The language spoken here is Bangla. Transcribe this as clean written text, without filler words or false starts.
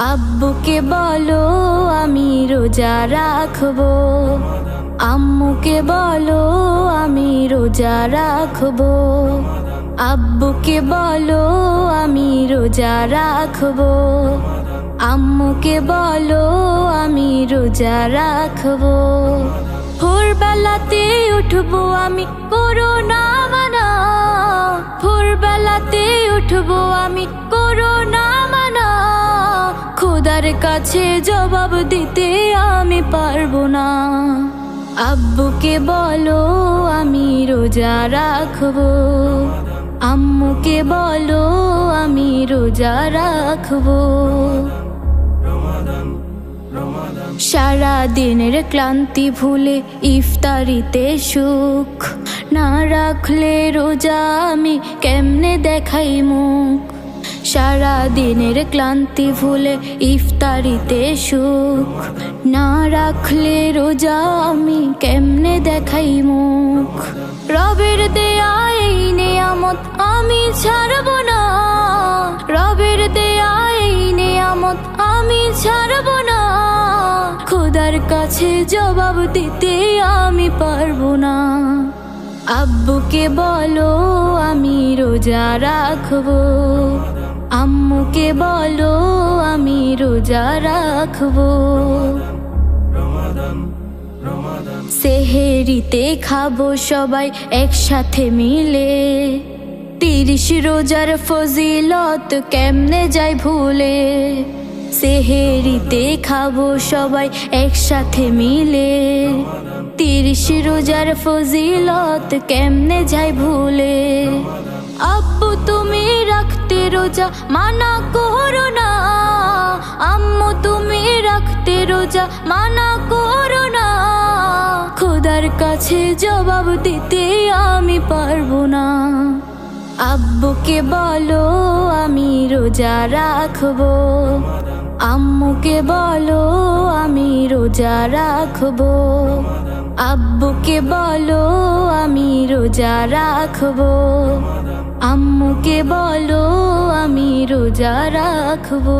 আব্বুকে বলো আমি রোজা রাখবো, আম্মুকে বলো আমি রোজা রাখবো। আব্বুকে বলো আমি রোজা রাখবো, আম্মুকে বলো আমি রোজা রাখবো। ভোরবেলাতে উঠবো আমি করোনা মানা, ভোরবেলাতে উঠবো আমি করোনা মানা। খোদার কাছে জবাব দিতে আমি পারবো না। আব্বুকে বলো আমি রোজা রাখবো, আম্মুকে বলো আমি রোজা রাখবো। সারা দিনের ক্লান্তি ভুলে ইফতারিতে সুখ, না রাখলে রোজা আমি কেমনে দেখাই মুখ। সারা দিনের ক্লান্তি ভুলে ইফতারিতে সুখ, না রাখলে রোজা আমি কেমনে দেখাই মুখ। রবের দেয়া এই নেয়ামত আমি ছাড়বো না, রবের দেয়া এই নেয়ামত আমি ছাড়বো না। খোদার কাছে জবাব দিতে আমি পারবো না। আব্বুকে বলো আমি রোজা রাখবো, আম্মুকে বলো আমি রোজা রাখবো। সেহেরিতে খাবো সবাই একসাথে মিলে, 30 রোজার ফজিলত কেমনে যায় ভুলে। সেহেরিতে খাবো সবাই একসাথে মিলে, 30 রোজার ফজিলত কেমনে যায় ভুলে। আব্বু তুমি রাখতে রোজা মানা করো না, আম্মু তুমি রাখতে রোজা মানা করো না। খোদার কাছে জবাব দিতে আমি পারবো না। আব্বুকে বলো আমি রোজা রাখবো, আম্মুকে বলো আমি রোজা রাখবো। আব্বুকে বলো আমি রোজা রাখবো, আম্মুকে বলো আমি রোজা রাখবো।